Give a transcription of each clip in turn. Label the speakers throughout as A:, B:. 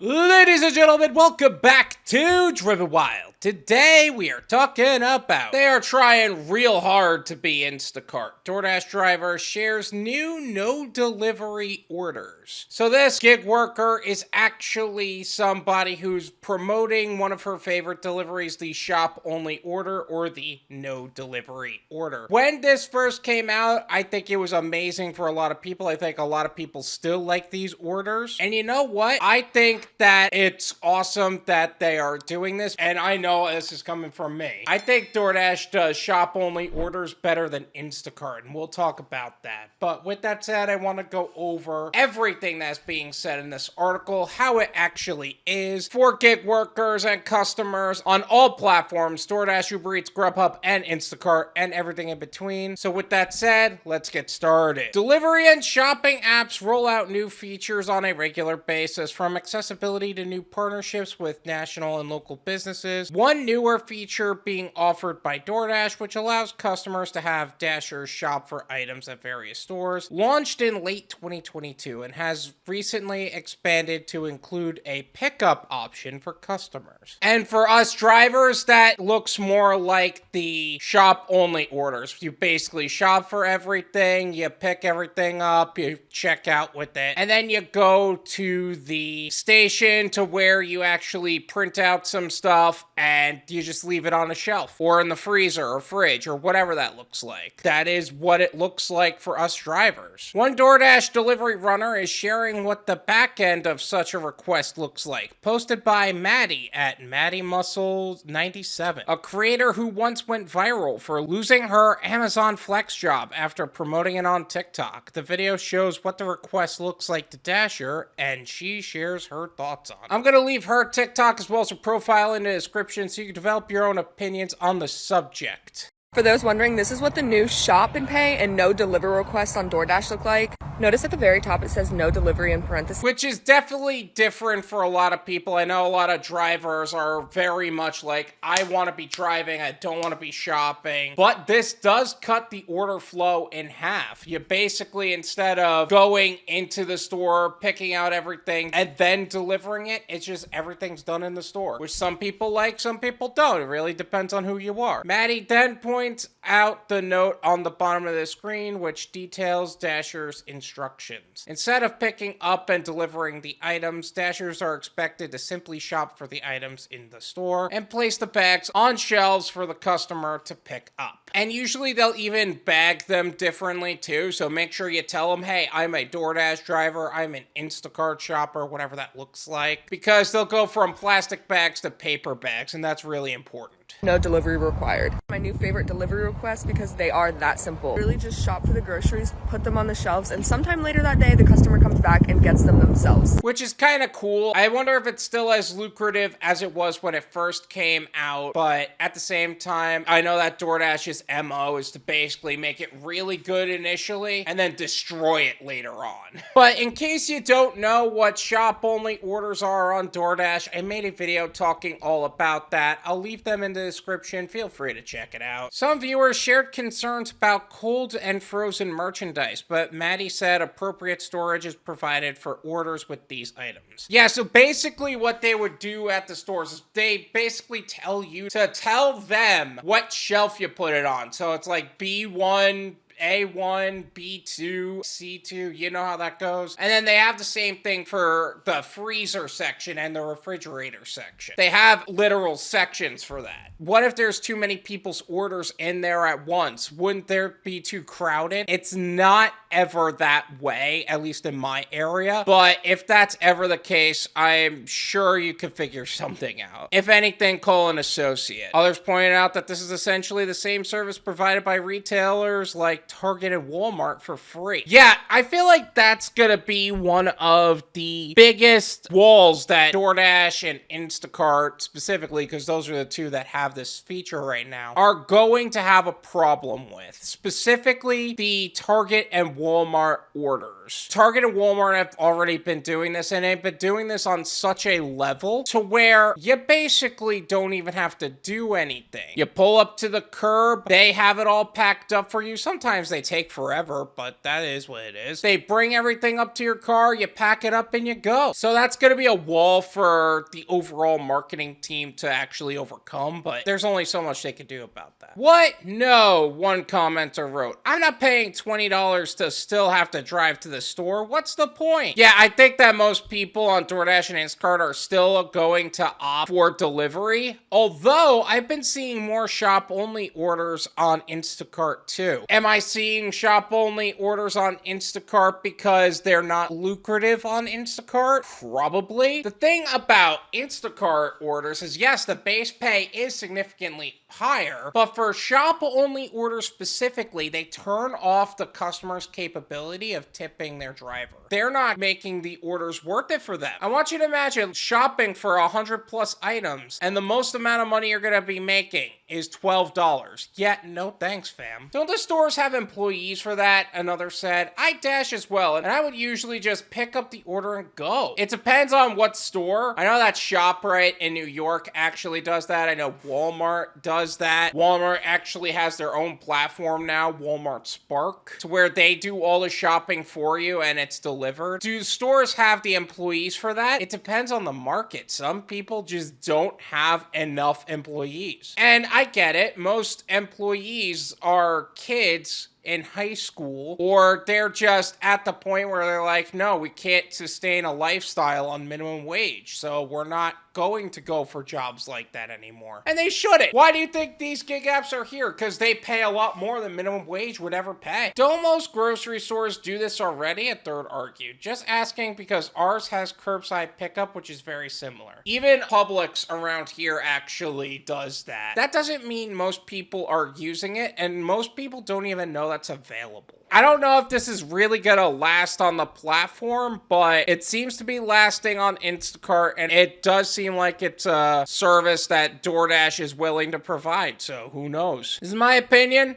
A: Ladies and gentlemen, welcome back to Driven Wild. Today we are talking about they are trying real hard to be Instacart. Doordash Driver shares new no delivery orders. So this gig worker is actually somebody who's promoting one of her favorite deliveries, the shop only order or the no delivery order. When this first came out, I think it was amazing for a lot of people. I think a lot of people still like these orders. And you know what? I think that it's awesome that they are doing this, and I know this is coming from me. I think DoorDash does shop only orders better than Instacart, and we'll talk about that. But with that said, I want to go over everything that's being said in this article, how it actually is for gig workers and customers on all platforms, DoorDash, UberEats, Grubhub, and Instacart, and everything in between. So with that said, let's get started. Delivery and shopping apps roll out new features on a regular basis, from accessibility to new partnerships with national and local businesses. One newer feature being offered by DoorDash, which allows customers to have Dashers shop for items at various stores, launched in late 2022 and has recently expanded to include a pickup option for customers. And for us drivers, that looks more like the shop only orders. You basically shop for everything, you pick everything up, you check out with it, and then you go to the station to where you actually print out some stuff and you just leave it on a shelf or in the freezer or fridge or whatever that looks like. That is what it looks like for us drivers. One DoorDash delivery runner is sharing what the back end of such a request looks like, posted by Maddie at MaddieMuscle97, a creator who once went viral for losing her Amazon Flex job after promoting it on TikTok. The video shows what the request looks like to Dasher, and she shares her thoughts on it. I'm going to leave her TikTok as well as her profile in the description so you can develop your own opinions on the subject.
B: For those wondering, this is what the new shop and pay and no delivery requests on DoorDash look like. Notice at the very top it says no delivery in parentheses.
A: Which is definitely different for a lot of people. I know a lot of drivers are very much like, I want to be driving, I don't want to be shopping. But this does cut the order flow in half. You basically, instead of going into the store, picking out everything, and then delivering it, it's just everything's done in the store. Which some people like, some people don't. It really depends on who you are. Maddie then points out the note on the bottom of the screen, which details Dasher's instructions. Instead of picking up and delivering the items, Dashers are expected to simply shop for the items in the store and place the bags on shelves for the customer to pick up. And usually they'll even bag them differently too, so make sure you tell them, hey, I'm a DoorDash driver, I'm an Instacart shopper, whatever that looks like, because they'll go from plastic bags to paper bags, and that's really important.
B: No delivery required. My new favorite delivery requests because they are that simple. Really just shop for the groceries, put them on the shelves, and sometime later that day the customer comes back and gets them themselves.
A: Which is kind of cool. I wonder if it's still as lucrative as it was when it first came out, but at the same time, I know that DoorDash's MO is to basically make it really good initially and then destroy it later on. But in case you don't know what shop only orders are on DoorDash, I made a video talking all about that. I'll leave them in the description. Feel free to check it out. Some viewers shared concerns about cold and frozen merchandise, but Maddie said appropriate storage is provided for orders with these items. Yeah, so basically what they would do at the stores is they basically tell you to tell them what shelf you put it on. So it's like B1, A1, B2, C2, you know how that goes. And then they have the same thing for the freezer section and the refrigerator section. They have literal sections for that. What if there's too many people's orders in there at once? Wouldn't there be too crowded? It's not ever that way, at least in my area. But if that's ever the case, I'm sure you could figure something out. If anything, call an associate. Others pointed out that this is essentially the same service provided by retailers like Target and Walmart for free. Yeah, I feel like that's gonna be one of the biggest walls that DoorDash and Instacart specifically, because those are the two that have this feature right now, are going to have a problem with. Specifically, the Target and Walmart orders. orders. Target and Walmart have already been doing this, and they've been doing this on such a level to where you basically don't even have to do anything. You pull up to the curb, they have it all packed up for you. Sometimes they take forever, but that is what it is. They bring everything up to your car, you pack it up, and you go. So that's going to be a wall for the overall marketing team to actually overcome, but there's only so much they can do about that. What? No, one commenter wrote. I'm not paying $20 to still have to drive to the store. What's the point? Yeah, I think that most people on DoorDash and Instacart are still going to opt for delivery, although I've been seeing more shop-only orders on Instacart too. Am I seeing shop-only orders on Instacart because they're not lucrative on Instacart? Probably. The thing about Instacart orders is, yes, the base pay is significantly higher, but for shop-only orders specifically, they turn off the customer's capability of tipping their driver. They're not making the orders worth it for them. I want you to imagine shopping for 100 plus items, and the most amount of money you're gonna be making is $12. Yeah, no thanks, fam. Don't the stores have employees for that? Another said. I dash as well, and I would usually just pick up the order and go. It depends on what store. I know that ShopRite in New York actually does that. I know Walmart does that. Walmart actually has their own platform now, Walmart Spark, to where they do all the shopping for you and it's delivered. Do stores have the employees for that? It depends on the market. Some people just don't have enough employees. And I get it. Most employees are kids in high school, or they're just at the point where they're like, no, we can't sustain a lifestyle on minimum wage, so we're not going to go for jobs like that anymore. And they shouldn't. Why do you think these gig apps are here? Because they pay a lot more than minimum wage would ever pay. Don't most grocery stores do this already? A third argued. Just asking because ours has curbside pickup, which is very similar. Even Publix around here actually does that. That doesn't mean most people are using it, and most people don't even know that's available. I don't know if this is really gonna last on the platform, but it seems to be lasting on Instacart, and it does seem like it's a service that DoorDash is willing to provide, so who knows? This is my opinion.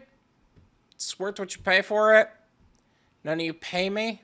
A: It's worth what you pay for it. None of you pay me.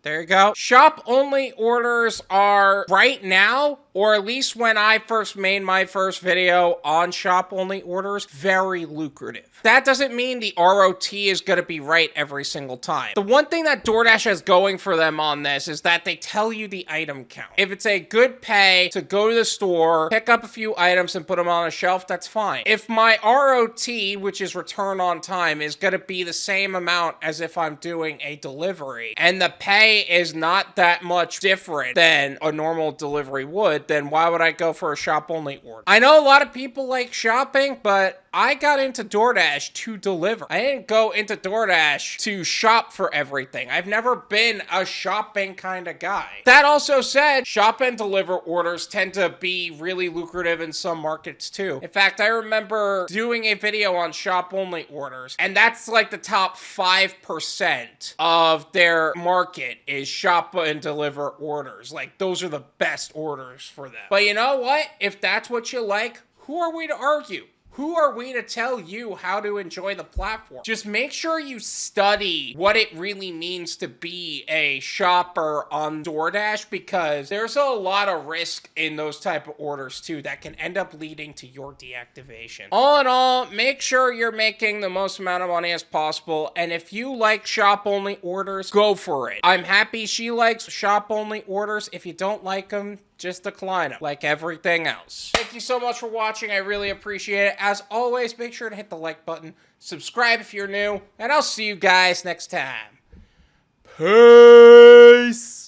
A: There you go. Shop-only orders are right now, or at least when I first made my first video on shop-only orders, very lucrative. That doesn't mean the ROT is going to be right every single time. The one thing that DoorDash has going for them on this is that they tell you the item count. If it's a good pay to go to the store, pick up a few items and put them on a shelf, that's fine. If my ROT, which is return on time, is going to be the same amount as if I'm doing a delivery, and the pay is not that much different than a normal delivery would, then why would I go for a shop-only order? I know a lot of people like shopping, but I got into DoorDash to deliver. I didn't go into DoorDash to shop for everything. I've never been a shopping kind of guy. That also said, shop and deliver orders tend to be really lucrative in some markets too. In fact, I remember doing a video on shop-only orders, and that's like the top 5% of their market is shop and deliver orders. Like, those are the best orders for them. But you know what? If that's what you like, who are we to argue? Who are we to tell you how to enjoy the platform? Just make sure you study what it really means to be a shopper on DoorDash, because there's a lot of risk in those type of orders too that can end up leading to your deactivation. All in all, make sure you're making the most amount of money as possible, and if you like shop-only orders, go for it. I'm happy she likes shop-only orders. If you don't like them, just decline them, like everything else. Thank you so much for watching. I really appreciate it. As always, make sure to hit the like button, subscribe if you're new, and I'll see you guys next time. Peace!